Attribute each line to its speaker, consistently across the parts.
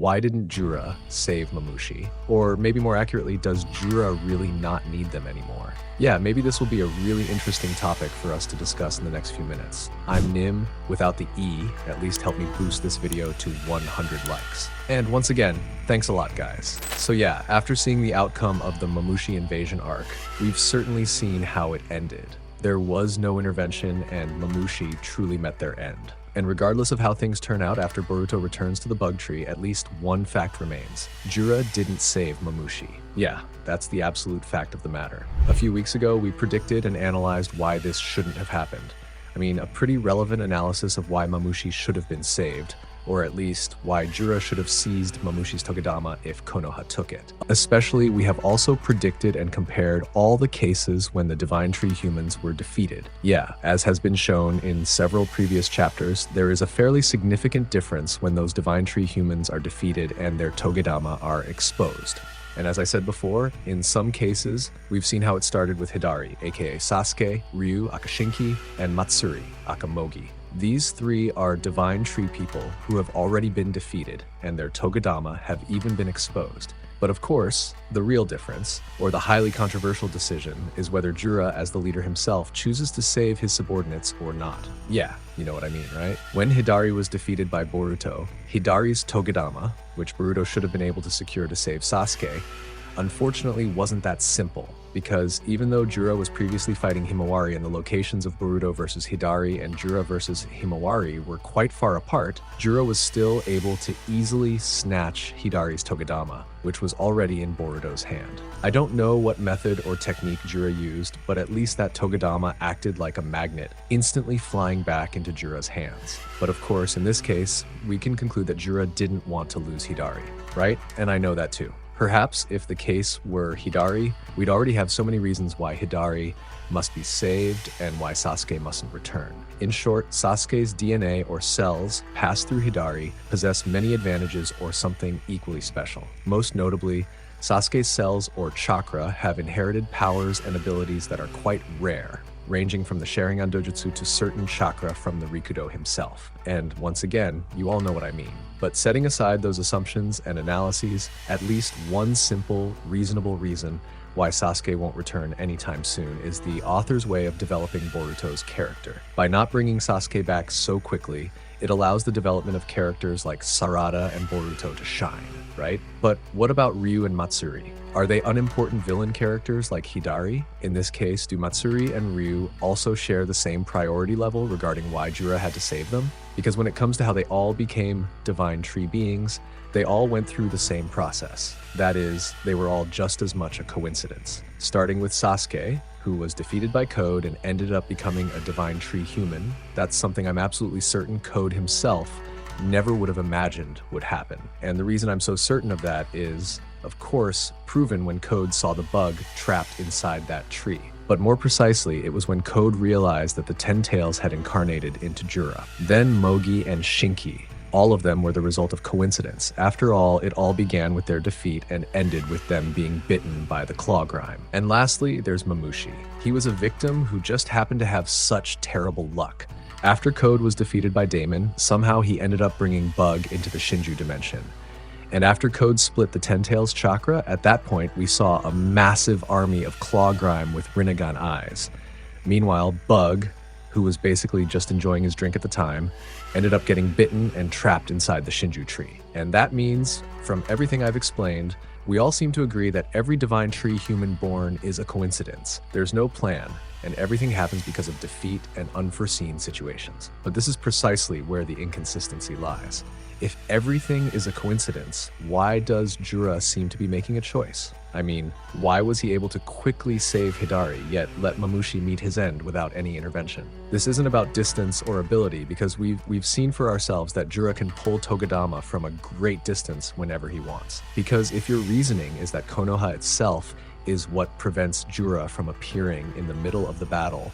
Speaker 1: Why didn't Jura save Mamushi? Or maybe more accurately, does Jura really not need them anymore? Yeah, maybe this will be a really interesting topic for us to discuss in the next few minutes. I'm Nim, without the E, at least help me boost this video to 100 likes. And once again, thanks a lot, guys. So yeah, after seeing the outcome of the Mamushi invasion arc, we've certainly seen how it ended. There was no intervention and Mamushi truly met their end. And regardless of how things turn out after Boruto returns to the bug tree, at least one fact remains. Jura didn't save Mamushi. Yeah, that's the absolute fact of the matter. A few weeks ago, we predicted and analyzed why this shouldn't have happened. I mean, a pretty relevant analysis of why Mamushi should have been saved, or at least why Jura should have seized Mamushi's togedama if Konoha took it. Especially, we have also predicted and compared all the cases when the Divine Tree humans were defeated. Yeah, as has been shown in several previous chapters, there is a fairly significant difference when those Divine Tree humans are defeated and their togedama are exposed. And as I said before, in some cases, we've seen how it started with Hidari, aka Sasuke, Ryu, aka Shinki, and Matsuri, aka Moegi. These three are Divine Tree people who have already been defeated, and their togedama have even been exposed. But of course, the real difference, or the highly controversial decision, is whether Jura, as the leader himself, chooses to save his subordinates or not. Yeah, you know what I mean, right? When Hidari was defeated by Boruto, Hidari's togedama, which Boruto should have been able to secure to save Sasuke, unfortunately wasn't that simple, because even though Jura was previously fighting Himawari and the locations of Boruto versus Hidari and Jura versus Himawari were quite far apart, Jura was still able to easily snatch Hidari's togedama, which was already in Boruto's hand. I don't know what method or technique Jura used, but at least that togedama acted like a magnet, instantly flying back into Jura's hands. But of course, in this case, we can conclude that Jura didn't want to lose Hidari, right? And I know that too. Perhaps if the case were Hidari, we'd already have so many reasons why Hidari must be saved and why Sasuke mustn't return. In short, Sasuke's DNA or cells passed through Hidari possess many advantages or something equally special. Most notably, Sasuke's cells or chakra have inherited powers and abilities that are quite rare, ranging from the Sharingan Dojutsu to certain chakra from the Rikudo himself. And once again, you all know what I mean. But setting aside those assumptions and analyses, at least one simple, reasonable reason why Sasuke won't return anytime soon is the author's way of developing Boruto's character. By not bringing Sasuke back so quickly, it allows the development of characters like Sarada and Boruto to shine, right? But what about Ryu and Matsuri? Are they unimportant villain characters like Hidari? In this case, do Matsuri and Ryu also share the same priority level regarding why Jura had to save them? Because when it comes to how they all became Divine Tree beings, they all went through the same process. That is, they were all just as much a coincidence. Starting with Sasuke, who was defeated by Code and ended up becoming a Divine Tree human. That's something I'm absolutely certain Code himself never would have imagined would happen. And the reason I'm so certain of that is, of course, proven when Code saw the bug trapped inside that tree. But more precisely, it was when Code realized that the Ten Tails had incarnated into Jura. Then Moegi and Shinki. All of them were the result of coincidence. After all, it all began with their defeat and ended with them being bitten by the claw grime. And lastly, there's Mamushi. He was a victim who just happened to have such terrible luck. After Code was defeated by Daemon, somehow he ended up bringing Bug into the Shinju dimension. And after Code split the Ten Tails chakra, at that point we saw a massive army of claw grime with rinnegan eyes. Meanwhile, Bug, who was basically just enjoying his drink at the time, ended up getting bitten and trapped inside the Shinju tree. And that means, from everything I've explained, we all seem to agree that every Divine Tree human born is a coincidence. There's no plan, and everything happens because of defeat and unforeseen situations. But this is precisely where the inconsistency lies. If everything is a coincidence, why does Jura seem to be making a choice? I mean, why was he able to quickly save Hidari, yet let Mamushi meet his end without any intervention? This isn't about distance or ability, because we've seen for ourselves that Jura can pull togedama from a great distance whenever he wants. Because if your reasoning is that Konoha itself is what prevents Jura from appearing in the middle of the battle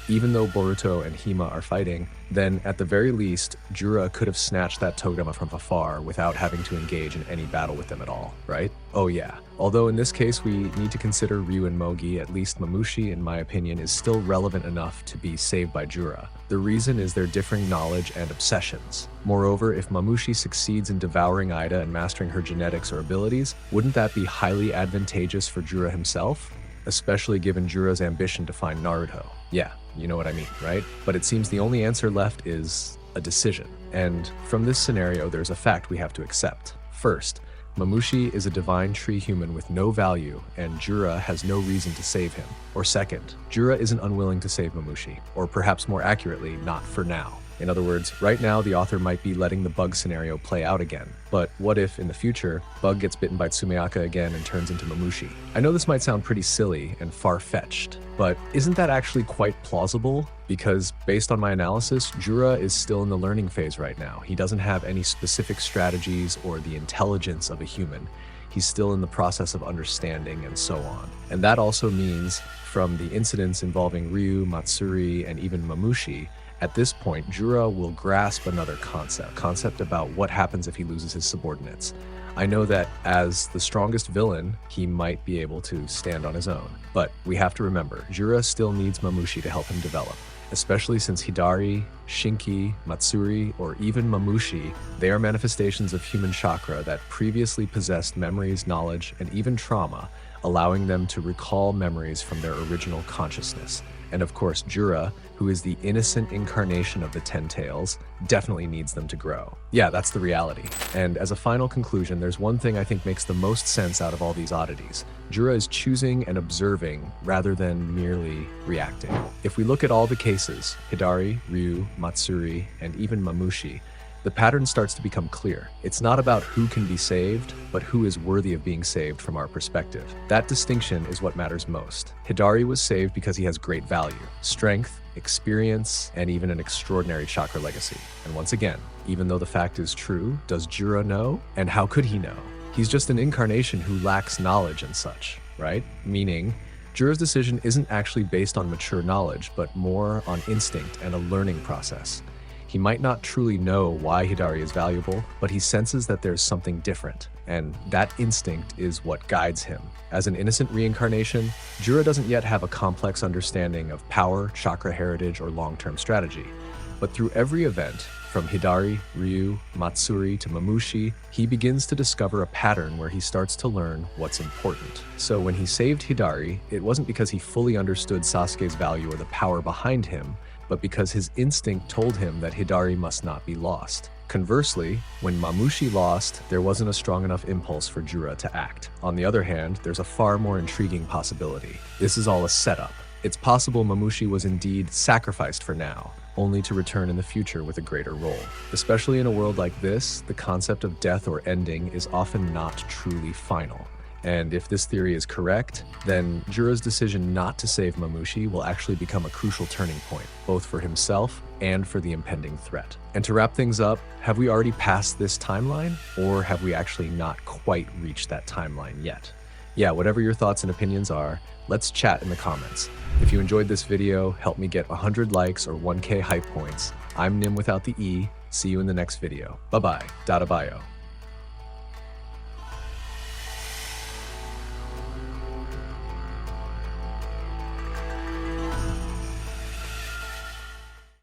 Speaker 1: even though Boruto and Hima are fighting, then at the very least, Jura could have snatched that togedama from afar without having to engage in any battle with them at all, right? Oh yeah. Although in this case we need to consider Ryu and Moegi, at least Mamushi, in my opinion, is still relevant enough to be saved by Jura. The reason is their differing knowledge and obsessions. Moreover, if Mamushi succeeds in devouring Eida and mastering her genetics or abilities, wouldn't that be highly advantageous for Jura himself? Especially given Jura's ambition to find Naruto. Yeah, you know what I mean, right? But it seems the only answer left is a decision. And from this scenario, there's a fact we have to accept. First, Mamushi is a divine tree human with no value, and Jura has no reason to save him. Or second, Jura isn't unwilling to save Mamushi, or perhaps more accurately, not for now. In other words, right now the author might be letting the Bug scenario play out again. But what if, in the future, Bug gets bitten by Tsumayaka again and turns into Mamushi? I know this might sound pretty silly and far-fetched, but isn't that actually quite plausible? Because based on my analysis, Jura is still in the learning phase right now. He doesn't have any specific strategies or the intelligence of a human. He's still in the process of understanding and so on. And that also means, from the incidents involving Ryu, Matsuri, and even Mamushi, at this point, Jura will grasp another concept about what happens if he loses his subordinates. I know that as the strongest villain, he might be able to stand on his own. But we have to remember, Jura still needs Mamushi to help him develop, especially since hidari, shinki, matsuri, or even Mamushi, they are manifestations of human chakra that previously possessed memories, knowledge, and even trauma, allowing them to recall memories from their original consciousness. And of course, Jura, who is the innocent incarnation of the Ten Tails, definitely needs them to grow. Yeah, that's the reality. And as a final conclusion, there's one thing I think makes the most sense out of all these oddities. Jura is choosing and observing rather than merely reacting. If we look at all the cases, hidari, Ryu, Matsuri, and even Mamushi, the pattern starts to become clear. It's not about who can be saved, but who is worthy of being saved from our perspective. That distinction is what matters most. Hidari was saved because he has great value, strength, experience, and even an extraordinary chakra legacy. And once again, even though the fact is true, does Jura know? And how could he know? He's just an incarnation who lacks knowledge and such, right? Meaning, Jura's decision isn't actually based on mature knowledge, but more on instinct and a learning process. He might not truly know why hidari is valuable, but he senses that there's something different, and that instinct is what guides him. As an innocent reincarnation, Jura doesn't yet have a complex understanding of power, chakra heritage, or long-term strategy. But through every event, from hidari, Ryu, Matsuri to Mamushi, he begins to discover a pattern where he starts to learn what's important. So when he saved hidari, it wasn't because he fully understood Sasuke's value or the power behind him, but because his instinct told him that hidari must not be lost. Conversely, when Mamushi lost, there wasn't a strong enough impulse for Jura to act. On the other hand, there's a far more intriguing possibility. This is all a setup. It's possible Mamushi was indeed sacrificed for now, only to return in the future with a greater role. Especially in a world like this, the concept of death or ending is often not truly final. And if this theory is correct, then Jura's decision not to save Mamushi will actually become a crucial turning point, both for himself and for the impending threat. And to wrap things up, have we already passed this timeline, or have we actually not quite reached that timeline yet? Yeah, whatever your thoughts and opinions are, let's chat in the comments. If you enjoyed this video, help me get 100 likes or 1K hype points. I'm Nim without the E. See you in the next video. Bye-bye. Data bio.